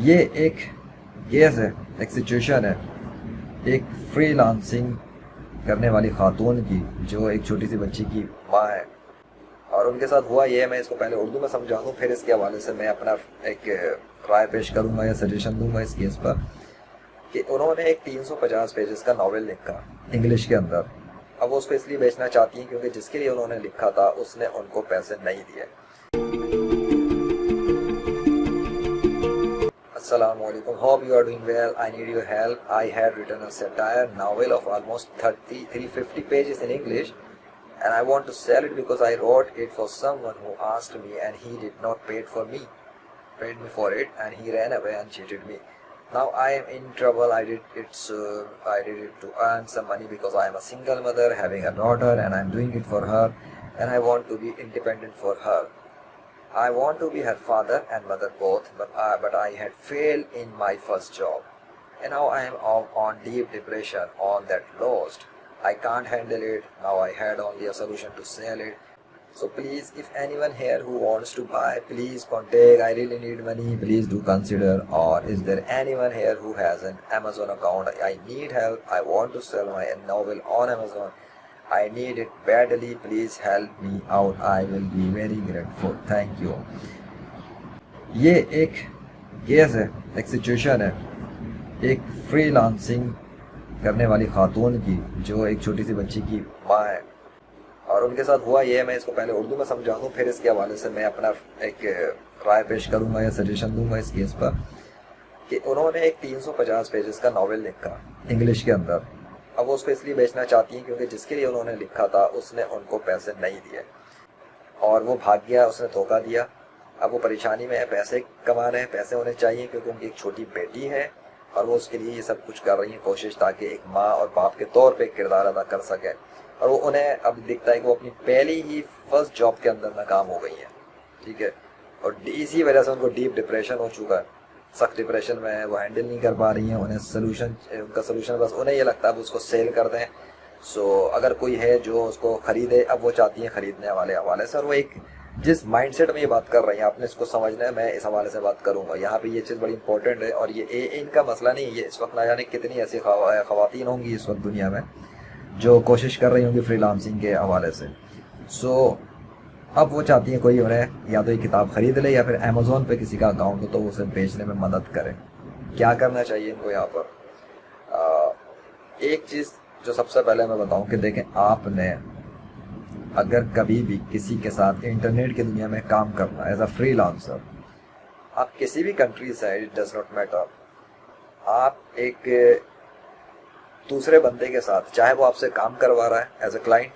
ये एक केस है, एक सिचुएशन है एक फ्रीलांसिंग करने वाली खातून की जो एक छोटी सी बच्ची की माँ है। और उनके साथ हुआ ये है, मैं इसको पहले उर्दू में समझा दूँ, फिर इसके हवाले से मैं अपना एक राय पेश करूँगा या सजेशन दूंगा इस केस पर कि उन्होंने एक 350 पेजेस का नावल लिखा इंग्लिश के अंदर। अब वो उसको इसलिए बेचना चाहती हैं क्योंकि जिसके लिए उन्होंने लिखा था उसने उनको पैसे नहीं दिए। Assalamualaikum. Hope you are doing well. I need your help. I had written a satire novel of almost 350 pages in English, and I want to sell it because I wrote it for someone who asked me and he did not paid me for it, and he ran away and cheated me. Now I am in trouble. I did it to earn some money because I am a single mother having a daughter, and I am doing it for her, and I want to be independent for her. I want to be her father and mother both, but I had failed in my first job, and now I am on deep depression, on that lost. I can't handle it. Now I had only a solution to sell it. So please, if anyone here who wants to buy, please contact. I really need money. Please do consider. Or is there anyone here who has an Amazon account? I need help. I want to sell my novel on Amazon. I need it badly. Please help me out. I will be very grateful. Thank you. ये एक case है, एक situation है एक freelancing करने वाली खातून की जो एक छोटी सी बच्ची की माँ है। और उनके साथ हुआ ये है, मैं इसको पहले उर्दू में समझा दूँ, फिर इसके हवाले से मैं अपना एक राय पेश करूँगा या सजेशन दूंगा इस केस पर कि उन्होंने एक 350 पेजेस का नावल लिखा इंग्लिश के अंदर। अब वो उसको इसलिए बेचना चाहती हैं क्योंकि जिसके लिए उन्होंने लिखा था उसने उनको पैसे नहीं दिए और वो भाग गया, उसने धोखा दिया। अब वो परेशानी में है, पैसे कमा रहे हैं, पैसे होने चाहिए क्योंकि उनकी एक छोटी बेटी है और वो उसके लिए ये सब कुछ कर रही है कोशिश, ताकि एक माँ और बाप के तौर पे किरदार अदा कर सके। और वो उन्हें अब दिखता है कि वो अपनी पहली ही फर्स्ट जॉब के अंदर नाकाम हो गई है, ठीक है। और इसी वजह से उनको डीप डिप्रेशन हो चुका है, सख्त डिप्रेशन में है, वो हैंडल नहीं कर पा रही हैं। उनका सोल्यूशन बस उन्हें ये लगता है वो उसको सेल कर दें। सो अगर कोई है जो उसको ख़रीदे, अब वो चाहती हैं ख़रीदने वाले हवाले से। और वो एक जिस माइंडसेट में ये बात कर रही हैं आपने इसको समझना है, मैं इस हवाले से बात करूँगा। यहाँ पे ये चीज़ बड़ी इंपॉर्टेंट है और ये इनका मसला नहीं है। ये इस वक्त ना जाने कितनी ऐसी ख़वातीन होंगी इस वक्त दुनिया में जो कोशिश कर रही होंगी फ्रीलांसिंग के हवाले से। सो अब वो चाहती हैं कोई उन्हें या तो ये किताब ख़रीद ले या फिर अमेज़ॉन पे किसी का अकाउंट हो तो वो उसे बेचने में मदद करे। क्या करना चाहिए इनको यहाँ पर? एक चीज़ जो सबसे पहले मैं बताऊँ कि देखें, आपने अगर कभी भी किसी के साथ इंटरनेट की दुनिया में काम करना एज अ फ्रीलांसर, आप किसी भी कंट्री से, इट डज नॉट मैटर, आप एक दूसरे बंदे के साथ, चाहे वो आपसे काम करवा रहा है एज अ क्लाइंट,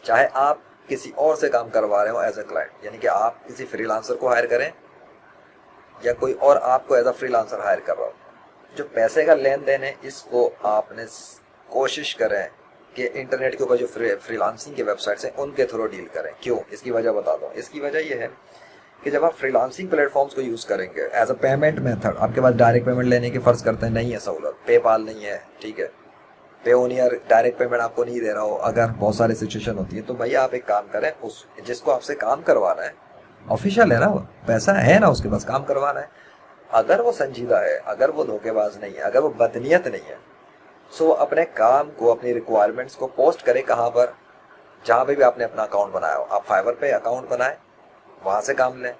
चाहे आप किसी और से काम करवा रहे हो एज अ क्लाइंट, यानी कि आप किसी फ्रीलांसर को हायर करें या कोई और आपको एज अ फ्रीलांसर हायर कर रहा हो, जो पैसे का लेन देन है इसको आपने कोशिश करें कि इंटरनेट के ऊपर जो फ्रीलांसिंग की वेबसाइट्स हैं उनके थ्रू डील करें। क्यों? इसकी वजह बता दूँ। इसकी वजह यह है कि जब आप फ्रीलांसिंग प्लेटफॉर्म्स को यूज़ करेंगे एज अ पेमेंट मेथड, आपके पास डायरेक्ट पेमेंट लेने की फ़र्ज़ करते हैं नहीं है सहूलत, पेपाल नहीं है, ठीक है, पेओनियर डायरेक्ट पेमेंट आपको नहीं दे रहा हो, अगर बहुत सारी सिचुएशन होती है, तो भैया आप एक काम करें, उस जिसको आपसे काम करवाना है, ऑफिशियल है ना, वो पैसा है ना उसके पास, काम करवाना है, अगर वो संजीदा है, अगर वो धोखेबाज नहीं है, अगर वो बदनीयत नहीं है, सो वो अपने काम को, अपनी रिक्वायरमेंट्स को पोस्ट करे कहाँ पर, जहाँ पे भी आपने अपना अकाउंट बनाया हो। आप फाइवर पे अकाउंट बनाएं, वहाँ से काम लें,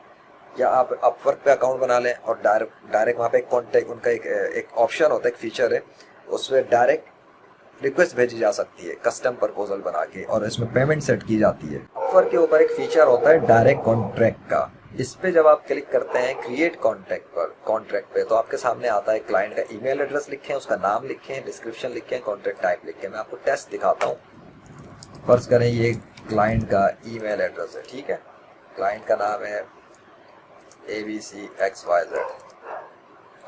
या आप अपवर्क पे अकाउंट बना लें और डायरेक्ट वहाँ पे एक कॉन्टेक्ट, उनका एक ऑप्शन होता है, एक फीचर है, उसमें डायरेक्ट रिक्वेस्ट भेजी जा सकती है कस्टम प्रपोजल बना के, और इसमें पेमेंट सेट की जाती है। ऑफर के ऊपर एक फीचर होता है डायरेक्ट कॉन्ट्रैक्ट का। इस पे जब आप क्लिक करते हैं क्रिएट कॉन्ट्रैक्ट पे, तो आपके सामने आता है क्लाइंट का ईमेल एड्रेस लिखें, उसका नाम लिखें, डिस्क्रिप्शन लिखें, कॉन्ट्रैक्ट टाइप लिखें। मैं आपको टेस्ट दिखाता हूँ। फर्ज करें ये क्लाइंट का ईमेल एड्रेस है, ठीक है, क्लाइंट का नाम है ABCXYZ।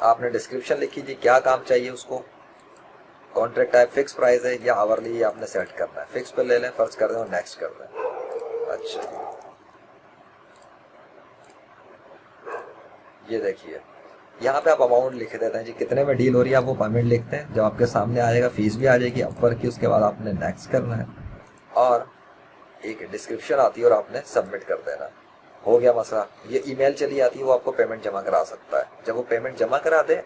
आपने डिस्क्रिप्शन लिखी थी, क्या काम चाहिए उसको, कॉन्ट्रैक्ट टाइप फिक्स प्राइस है या आवरली आपने सेट करना है, फिक्स पे ले लें, फर्ज कर दें और नेक्स्ट कर दें। अच्छा, ये देखिए यहाँ पे आप अमाउंट लिख देते हैं जी, कितने में डील हो रही है, आप वो पेमेंट लिखते हैं, जब आपके सामने आ जाएगा फीस भी आ जाएगी अपवर्क की, उसके बाद आपने नेक्स्ट करना है और एक डिस्क्रिप्शन आती है और आपने सबमिट कर देना। हो गया मसला। ये ईमेल चली आती है, वो आपको पेमेंट जमा करा सकता है। जब वो पेमेंट जमा करा दे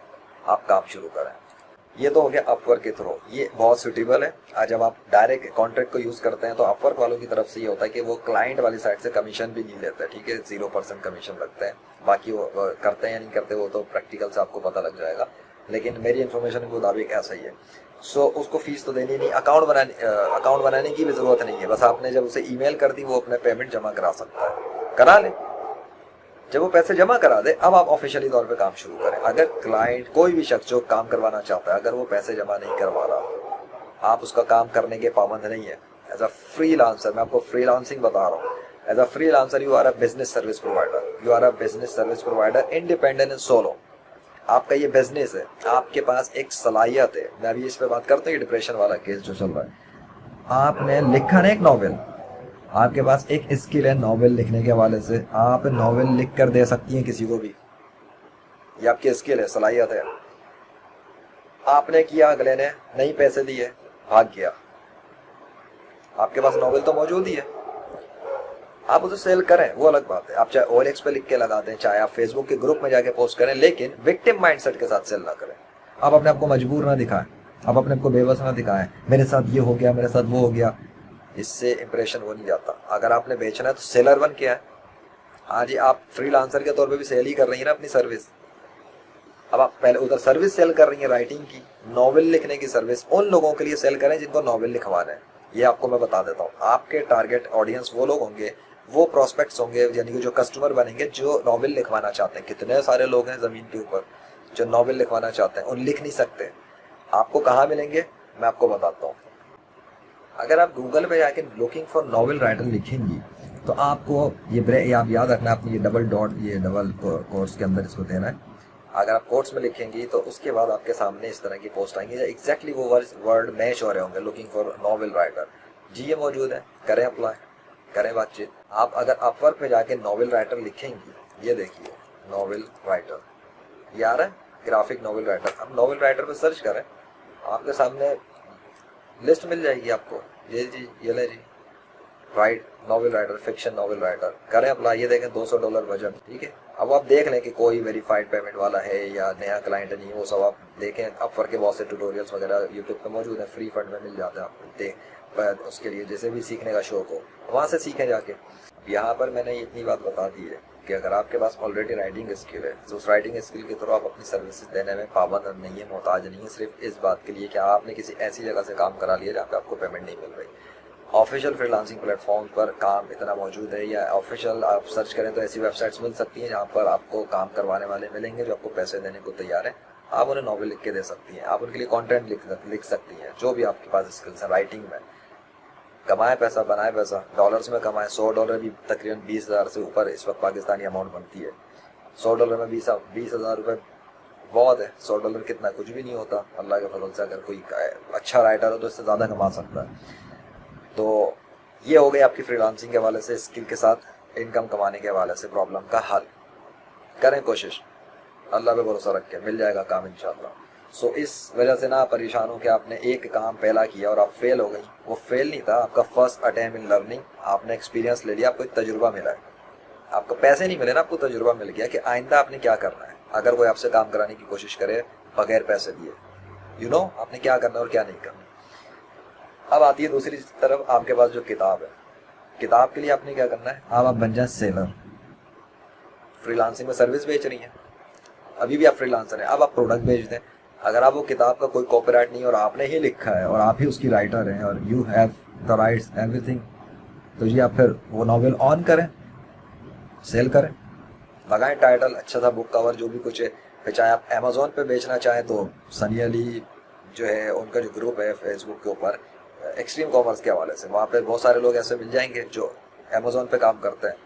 आप काम शुरू करें। ये तो हो गया अपवर्क के थ्रू, ये बहुत सुटेबल है। आज जब आप डायरेक्ट कॉन्ट्रैक्ट को यूज़ करते हैं तो अपवर्क वालों की तरफ से ये होता है कि वो क्लाइंट वाली साइड से कमीशन भी नहीं लेते, ठीक है, 0% कमीशन लगता है। बाकी वो करते हैं या नहीं करते वो तो प्रैक्टिकल से आपको पता लग जाएगा, लेकिन मेरी इन्फॉर्मेशन के मुताबिक ऐसा ही है। सो उसको फीस तो देनी नहीं, अकाउंट बनाने की भी ज़रूरत नहीं है। बस आपने जब उसे ईमेल कर दी वो अपने पेमेंट जमा करा सकता है, करा ले। जब वो पैसे जमा करा दे अब आप ऑफिशियली तौर पे काम शुरू करें। अगर क्लाइंट कोई भी शख्स जो काम करवाना चाहता है, अगर वो पैसे जमा नहीं करवा रहा, आप उसका काम करने के पाबंद नहीं है। एज अ फ्रीलांसर, मैं आपको फ्रीलांसिंग बता रहा हूँ, as a freelancer you are a business service provider, you are a business service provider independent and solo. आपका ये बिजनेस है, आपके पास एक सलाहियत है। मैं अभी इस पे बात करता हूँ, डिप्रेशन वाला केस जो चल रहा है। आपने लिखा ना एक नॉवेल, आपके पास एक स्किल है नॉवेल लिखने के हवाले से, आप नॉवेल लिख कर दे सकती हैं किसी को भी, ये आपकी स्किल है, सलाहियत है। आपने किया, अगले ने नहीं पैसे दिए, भाग गया। आपके पास नॉवेल तो मौजूद ही है, आप उसे सेल करें, वो अलग बात है। आप चाहे OLX पे लिख के लगा दें, चाहे आप फेसबुक के ग्रुप में जाके पोस्ट करें, लेकिन विक्टिम माइंडसेट के साथ सेल ना करें। आप अपने आप को मजबूर ना दिखाएं, आप अपने आप को बेबस ना दिखाएं, मेरे साथ ये हो गया, मेरे साथ वो हो गया। इससे इंप्रेशन वो नहीं जाता। अगर आपने बेचना है तो सेलर बन के है। हाँ जी, आप फ्रीलांसर के तौर पे भी सेल ही कर रही है ना अपनी सर्विस। अब आप पहले उधर सर्विस सेल कर रही है राइटिंग की, नॉवेल लिखने की सर्विस उन लोगों के लिए सेल करें जिनको नॉवेल लिखवाना है। ये आपको मैं बता देता हूँ, आपके टारगेट ऑडियंस वो लोग होंगे, वो प्रोस्पेक्ट्स होंगे, यानी कि जो कस्टमर बनेंगे जो नॉवेल लिखवाना चाहते हैं। कितने सारे लोग हैं ज़मीन के ऊपर जो नॉवेल लिखवाना चाहते हैं, उन लिख नहीं सकते। आपको कहाँ मिलेंगे मैं आपको बताता हूँ। अगर आप गूगल पे जाके लुकिंग फॉर नॉवेल राइटर लिखेंगी तो आपको ये आप याद रखना, आपने ये डबल डॉट, ये डबल कोर्स के अंदर इसको देना है। अगर आप कोर्स में लिखेंगी तो उसके बाद आपके सामने इस तरह की पोस्ट आएंगी, एग्जैक्टली वो वर्ड मैच हो रहे होंगे, लुकिंग फॉर नॉवेल राइटर। जी ये मौजूद है, करें अप्लाई, करें बातचीत। आप अगर अपवर्क पे जाके नॉवेल राइटर लिखेंगी, ये देखिए नॉवेल राइटर, ये आ रहा है ग्राफिक नॉवेल राइटर। अब नॉवेल राइटर पे सर्च करें, आपके सामने लिस्ट मिल जाएगी आपको। ये जी, ये ले जी, right novel writer, fiction novel writer, करें अप्लाई। ये देखें $200 बजट, ठीक है। अब आप देख लें कि कोई वेरीफाइड पेमेंट वाला है या नया क्लाइंट नहीं, वो सब आप देखें। अपवर्क के बहुत से ट्यूटोरियल्स वगैरह यूट्यूब पे मौजूद है, फ्री फंड में मिल जाता है आपको। उसके लिए जैसे भी सीखने का शौक हो वहाँ से सीखें जाके। यहाँ पर मैंने इतनी बात बता दी है कि अगर आपके पास ऑलरेडी राइटिंग स्किल है तो उस राइटिंग स्किल के थ्रू आप अपनी सर्विसेज देने में पाबंद नहीं है, मोहताज नहीं है, सिर्फ इस बात के लिए कि आपने किसी ऐसी जगह से काम करा लिया जहाँ पे आपको पेमेंट नहीं मिल रही। ऑफिशियल फ्रीलांसिंग प्लेटफॉर्म पर काम इतना मौजूद है, या ऑफिशियल आप सर्च करें तो ऐसी वेबसाइट्स मिल सकती हैं जहाँ पर आपको काम करवाने वाले मिलेंगे जो आपको पैसे देने को तैयार है। आप उन्हें नॉवेल लिख के दे सकती हैं, आप उनके लिए कंटेंट लिख सकती हैं, जो भी आपके पास स्किल्स हैं राइटिंग में। कमाए पैसा, बनाए पैसा, डॉलर्स में कमाए। $100 भी तकरीबन 20,000 से ऊपर इस वक्त पाकिस्तानी अमाउंट बनती है। $100 में 20,000 रुपये बहुत है। $100 कितना, कुछ भी नहीं होता। अल्लाह के फजल से अगर कोई अच्छा राइटर हो तो इससे ज़्यादा कमा सकता है। तो ये हो गई आपकी फ्रीलांसिंग के हवाले से, स्किल के साथ इनकम कमाने के हवाले से प्रॉब्लम का हल। करें कोशिश, अल्लाह पे भरोसा रख के मिल जाएगा काम इंशाल्लाह। सो इस वजह से ना परेशान हो कि आपने एक काम पहला किया और आप फेल हो गई। वो फेल नहीं था, आपका फर्स्ट अटेम्प्ट इन लर्निंग। आपने एक्सपीरियंस ले लिया, आपको एक तजुर्बा मिला है। आपको पैसे नहीं मिले ना, आपको तजुर्बा मिल गया कि आइंदा आपने क्या करना है। अगर कोई आपसे काम कराने की कोशिश करे बगैर पैसे दिए, आपने क्या करना और क्या नहीं करना। अब आती है दूसरी तरफ, आपके पास जो किताब है, किताब के लिए आपने क्या करना है। अब आप बन जाए सेलर। फ्रीलांसिंग में सर्विस बेच रही हैं, अभी भी आप फ्रीलांसर हैं, अब आप प्रोडक्ट बेच दें। अगर आप वो किताब का कोई कॉपीराइट नहीं और आपने ही लिखा है और आप ही उसकी राइटर हैं और you have the rights everything, तो जी आप फिर वो नॉवेल ऑन करें, सेल करें, लगाएं टाइटल अच्छा सा, बुक कवर, जो भी कुछ है। फिर चाहे आप अमेज़ॉन पे बेचना चाहें तो सनी अली जो है उनका जो ग्रुप है फेसबुक के ऊपर एक्सट्रीम कॉमर्स के हवाले से, वहाँ पे बहुत सारे लोग ऐसे मिल जाएंगे जो अमेज़ॉन पे काम करते हैं।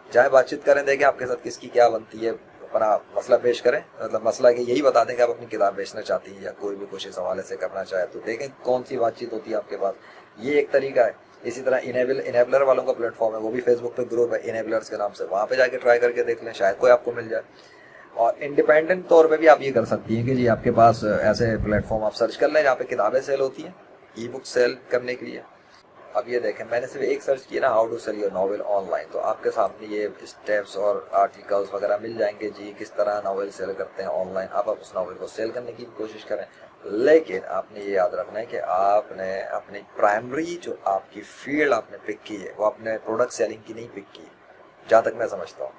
चाहे बातचीत करें, देखें आपके साथ किसकी क्या बनती है, अपना मसला पेश करें। मतलब मसला कि यही बता दें कि आप अपनी किताब बेचना चाहती हैं या कोई भी कुछ इस हवाले से करना चाहे, तो देखें कौन सी बातचीत होती है आपके पास। ये एक तरीका है। इसी तरह इनेबलर वालों का प्लेटफॉर्म है, वो भी फेसबुक पे ग्रुप है इनेबलर्स के नाम से, वहाँ पे जाके ट्राई करके देख लें, शायद कोई आपको मिल जाए। और इंडिपेंडेंट तौर पे भी आप ये कर सकती हैं कि जी आपके पास ऐसे प्लेटफॉर्म आप सर्च कर लें जहाँ पे किताबें सेल होती हैं, ई बुक सेल करने के लिए। अब ये देखें, मैंने सिर्फ एक सर्च किया ना, how to sell your novel online, तो आपके सामने ये स्टेप्स और आर्टिकल्स वगैरह मिल जाएंगे जी, किस तरह नॉवेल सेल करते हैं ऑनलाइन। आप उस नॉवेल को सेल करने की कोशिश करें, लेकिन आपने ये याद रखना है कि आपने अपनी प्राइमरी जो आपकी फील्ड आपने पिक की है वो आपने प्रोडक्ट सेलिंग की नहीं पिक की। जहाँ तक मैं समझता हूँ,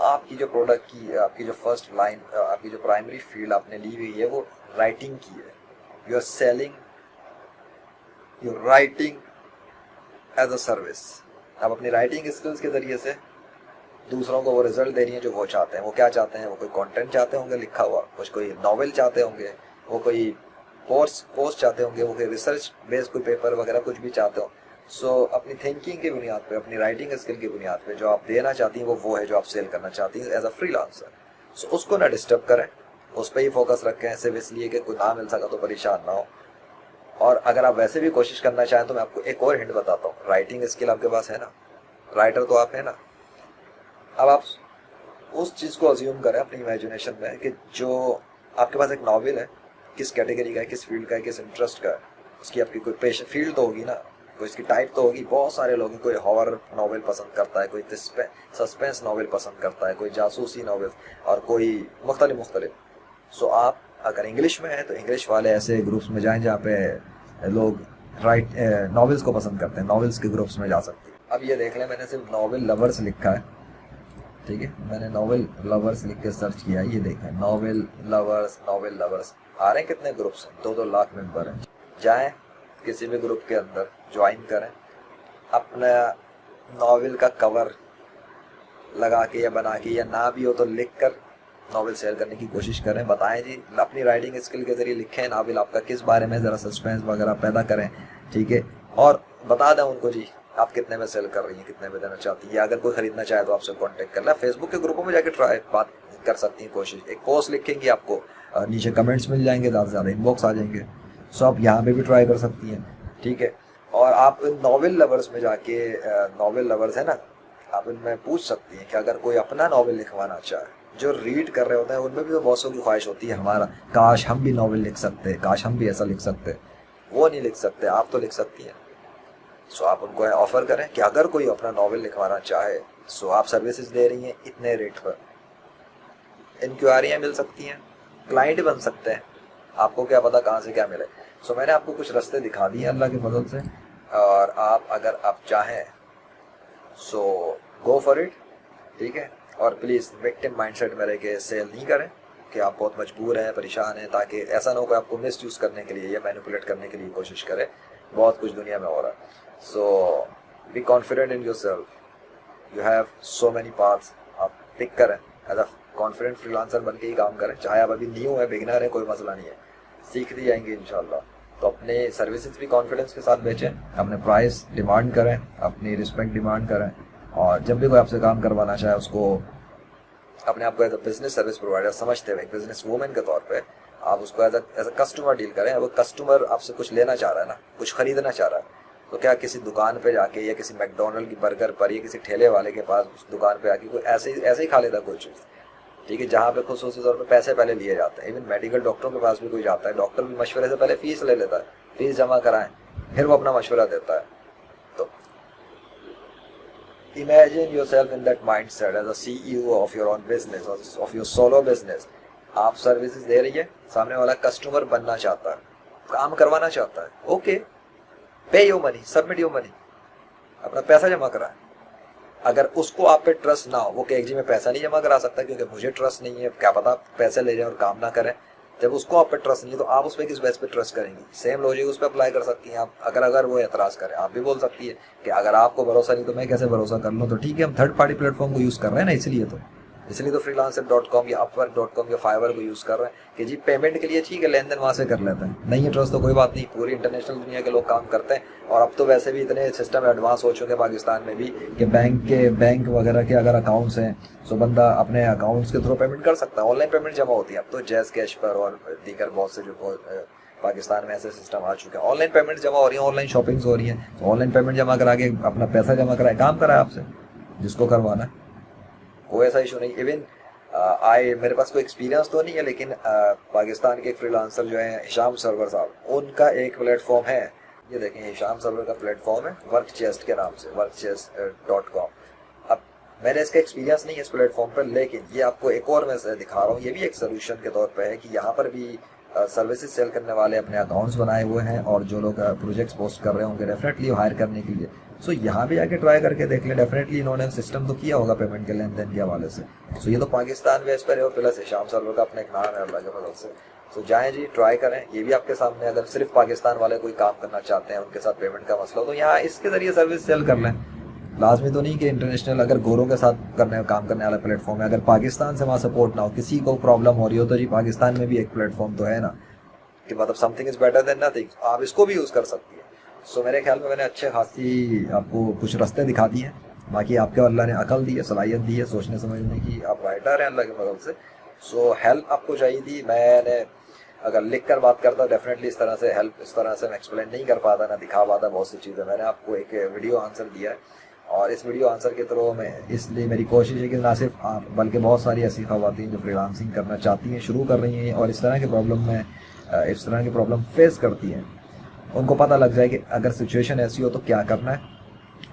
आपकी जो प्रोडक्ट की, आपकी जो फर्स्ट लाइन, आपकी जो प्राइमरी फील्ड आपने ली हुई है वो राइटिंग की है। You are selling your writing as a service. आप अपनी राइटिंग स्किल्स के ज़रिए से दूसरों को वो रिजल्ट दे रही हैं जो वो चाहते हैं। वो क्या चाहते हैं? वो कोई कंटेंट चाहते होंगे लिखा हुआ, कुछ कोई नॉवेल चाहते होंगे, वो कोई पोस्ट चाहते होंगे, वो कोई रिसर्च बेस्ड कोई पेपर वगैरह कुछ भी चाहते हो। सो अपनी थिंकिंग की बुनियाद पे, अपनी राइटिंग स्किल की बुनियाद पे जो आप देना चाहती हैं वो है जो आप सेल करना चाहती हैं एज अ फ्रीलांसर। सो उसको ना डिस्टर्ब करें, उस पर ही फोकस रखें, सिर्फ इसलिए कि कोई ना मिल सका तो परेशान ना हो। और अगर आप वैसे भी कोशिश करना चाहें तो मैं आपको एक और हिंट बताता हूँ। राइटिंग स्किल आपके पास है ना, राइटर तो आप है ना। अब आप उस चीज़ को अज्यूम करें अपनी इमेजिनेशन में कि जो आपके पास एक नॉवेल है, किस कैटेगरी का है, किस फील्ड का है, किस इंटरेस्ट का है, उसकी आपकी कोई पेशन फील्ड तो होगी ना, कोई इसकी टाइप तो होगी। बहुत सारे लोग, कोई हॉरर नॉवेल पसंद करता है, कोई सस्पेंस नॉवेल पसंद करता है, कोई जासूसी नॉवेल, और कोई मुख्तलिफ। सो आप अगर इंग्लिश में है तो इंग्लिश वाले ऐसे ग्रुप्स में जाएं जहाँ पे लोग नॉवेल्स को पसंद करते हैं, नॉवेल्स के ग्रुप्स में जा सकते हैं। अब ये देख लें, मैंने सिर्फ नॉवेल लवर्स लिखा है, ठीक है, मैंने नॉवेल लवर्स लिख के सर्च किया है। ये देखें, नॉवेल लवर्स आ रहे हैं कितने ग्रुप्स हैं, 2-2 लाख मेंबर हैं। जाएं किसी भी ग्रुप के अंदर ज्वाइन करें, अपना नॉवेल का कवर लगा के या बना के, या ना भी हो तो लिख कर नॉवेल शेयर करने की कोशिश करें। बताएं जी, अपनी राइटिंग स्किल के जरिए लिखें नॉवेल आपका किस बारे में, ज़रा सस्पेंस वगैरह पैदा करें, ठीक है। और बता दें उनको जी आप कितने में सेल कर रही हैं, कितने में देना चाहती हैं। अगर कोई खरीदना चाहे तो आपसे कांटेक्ट कर ले। फेसबुक के ग्रुपों में जाकर ट्राई बात कर सकती हैं, कोशिश। एक पोस्ट लिखेंगी, आपको नीचे कमेंट्स मिल जाएंगे, ज़्यादा से ज़्यादा इनबॉक्स आ जाएंगे। सो आप यहाँ पे भी ट्राई कर सकती हैं, ठीक है। और आप नॉवेल लवर्स में जाके, नॉवेल लवर्स है ना, आप इनमें पूछ सकती हैं कि अगर कोई अपना नॉवेल लिखवाना चाहे, जो रीड कर रहे होते हैं उनमें भी तो बहुत की ख्वाहिश होती है, हमारा काश हम भी नॉवेल लिख सकते, काश हम भी ऐसा लिख सकते। वो नहीं लिख सकते, आप तो लिख सकती हैं। सो आप उनको ऑफर करें कि अगर कोई अपना नॉवेल लिखवाना चाहे, सो आप सर्विसेज दे रही हैं इतने रेट पर, इंक्वायरियाँ मिल सकती हैं, क्लाइंट बन सकते हैं, आपको क्या पता कहाँ से क्या मिले। सो मैंने आपको कुछ रास्ते दिखा दिए अल्लाह के फजल से, और आप अगर आप चाहें सो गो फॉर इट, ठीक है। और प्लीज़ विक्टिम माइंडसेट में रह के सेल नहीं करें कि आप बहुत मजबूर हैं, परेशान हैं, ताकि ऐसा ना हो कि आपको मिस यूज़ करने के लिए या मैनिपुलेट करने के लिए कोशिश करें। बहुत कुछ दुनिया में हो रहा है। So be confident in yourself, you have so many paths. आप पिक करें, एज अ कॉन्फिडेंट फ्रीलांसर बन के ही काम करें। चाहे आप अभी न्यू है, बिगिनर है, कोई मसला नहीं है, सीखती जाएंगे इंशाल्लाह। तो अपने सर्विसेज भी कॉन्फिडेंस के साथ बेचें, अपने प्राइस डिमांड करें, अपनी रिस्पेक्ट डिमांड करें, और जब भी कोई आपसे काम करवाना चाहे उसको अपने आप को as a business service provider समझते हुए, एक बिजनेस वूमेन के तौर पे आप उसको एज अ कस्टमर डील करें। अब कस्टमर आपसे कुछ लेना चाह रहा है ना, कुछ खरीदना चाह रहा है, तो क्या किसी दुकान पे जाके या किसी मैकडोनल्ड की बर्गर पर या किसी ठेले वाले के पास उस दुकान पे आके कोई ऐसे ही खा लेता कोई चीज़, ठीक है, जहाँ पे खुसूसी तौर पे पैसे पहले लिए जाते हैं। इवन मेडिकल डॉक्टरों के पास भी कोई जाता है, डॉक्टर भी मशवरे से पहले फीस ले लेता है, फीस जमा कराएं, फिर वो अपना मशवरा देता है। तो imagine yourself in that mindset as a CEO of your own business or of your solo business। आप सर्विसेज दे रही है, सामने वाला कस्टमर बनना चाहता है, काम करवाना चाहता है, ओके, पे your money, submit your money, अपना पैसा जमा कराए। अगर उसको आप पे ट्रस्ट ना हो, वो कहे जी मैं पैसा नहीं जमा करा सकता क्योंकि मुझे ट्रस्ट नहीं है, क्या पता पैसे ले जाए और काम ना करें। जब उसको आप पे ट्रस्ट नहीं है तो आप उस पर किस बेस पे ट्रस्ट करेंगी? सेम लॉजिक उस पर अप्लाई कर सकती हैं आप। अगर वो एतराज़ करें, आप भी बोल सकती है कि अगर आपको भरोसा नहीं तो मैं कैसे भरोसा कर लूँ। तो ठीक है, हम थर्ड पार्टी प्लेटफॉर्म को यूज़ कर रहे हैं ना, इसलिए तो freelancer.com या upwork.com या फाइवर को यूज़ कर रहे हैं कि जी पेमेंट के लिए ठीक है, लेन देन वहाँ से कर लेते हैं। नहीं है ट्रस्ट तो कोई बात नहीं, पूरी इंटरनेशनल दुनिया के लोग काम करते हैं। और अब तो वैसे भी इतने सिस्टम एडवांस हो चुके हैं पाकिस्तान में भी कि बैंक वगैरह के अगर अकाउंट्स हैं तो बंदा अपने अकाउंट्स के थ्रू पेमेंट कर सकता है, ऑनलाइन पेमेंट जमा होती है अब तो जैज़ कैश पर और दीगर बहुत से जो पाकिस्तान में ऐसे सिस्टम आ चुके हैं। ऑनलाइन पेमेंट जमा हो रही है, ऑनलाइन शॉपिंग्स हो रही है, तो ऑनलाइन पेमेंट जमा करा के अपना पैसा जमा कराए, काम कराए आपसे जिसको करवाना है, कोई ऐसा इशू नहीं। इवन मेरे पास कोई एक्सपीरियंस तो नहीं है, लेकिन पाकिस्तान के फ्रीलांसर जो हैं हिशाम सरवर साहब, उनका एक प्लेटफॉर्म है ये देखें, हिशाम सर्वर का प्लेटफॉर्म है वर्क चेस्ट के नाम से, workchest.com। अब मैंने इसका एक्सपीरियंस नहीं है इस प्लेटफॉर्म पर, लेकिन ये आपको एक और मैं दिखा रहा हूँ, ये भी एक सोल्यूशन के तौर पे है कि यहाँ पर भी सर्विसेज सेल करने वाले अपने अकाउंट्स बनाए हुए हैं और जो लोग प्रोजेक्ट्स पोस्ट कर रहे होंगे डेफिनेटली हायर करने के लिए। सो यहाँ भी आके ट्राई करके देख लें, डेफिनेटली इन्होंने सिस्टम तो किया होगा पेमेंट के लेन देन के हवाले से। सो ये तो पाकिस्तान बेस पर है और प्लस हिशाम सर्वर का अपना एक नाम है अल्लाह के फजल से। सो जाएँ जी, ट्राई करें। ये भी आपके सामने, अगर सिर्फ पाकिस्तान वाले कोई काम करना चाहते हैं, उनके साथ पेमेंट का मसला हो, तो यहाँ इसके ज़रिए सर्विस सेल कर लें। लाजमी तो नहीं कि इंटरनेशनल, अगर गोरों के साथ काम करने वाला प्लेटफॉर्म है, अगर पाकिस्तान से वहाँ सपोर्ट ना हो, किसी को प्रॉब्लम हो रही हो, तो जी पाकिस्तान में भी एक प्लेटफॉर्म तो है ना, कि मतलब something is better than nothing, आप इसको भी यूज़ कर सकती है। सो मेरे ख्याल में मैंने अच्छे खासी आपको कुछ रास्ते दिखा दिए हैं, बाकी आपके अल्लाह ने अकल दी है, सलाहियत दी है सोचने समझने की, आप राइटर हैं अल्लाह के फजल से। सो हेल्प आपको चाहिए थी, मैंने अगर लिख कर बात करता डेफिनेटली इस तरह से हेल्प, इस तरह से मैं एक्सप्लेन नहीं कर पाता, ना दिखा पाता बहुत सी चीज़ें। मैंने आपको एक वीडियो आंसर दिया है और इस वीडियो आंसर के थ्रू में, इसलिए मेरी कोशिश है कि ना सिर्फ आप बल्कि बहुत सारी ऐसी ख़वातीन जो फ्रीलांसिंग करना चाहती हैं, शुरू कर रही हैं और इस तरह की प्रॉब्लम फेस करती हैं, उनको पता लग जाए कि अगर सिचुएशन ऐसी हो तो क्या करना है।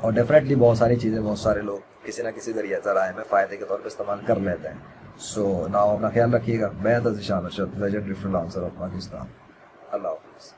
और डेफिनेटली बहुत सारी चीज़ें बहुत सारे लोग किसी ना किसी ज़राए में फ़ायदे के तौर पर इस्तेमाल कर लेते हैं। सो नाउ अपना ख्याल रखिएगा। मैं Zeeshan Arshad, legendary freelancer of Pakistan. Allah हाफ़िज़।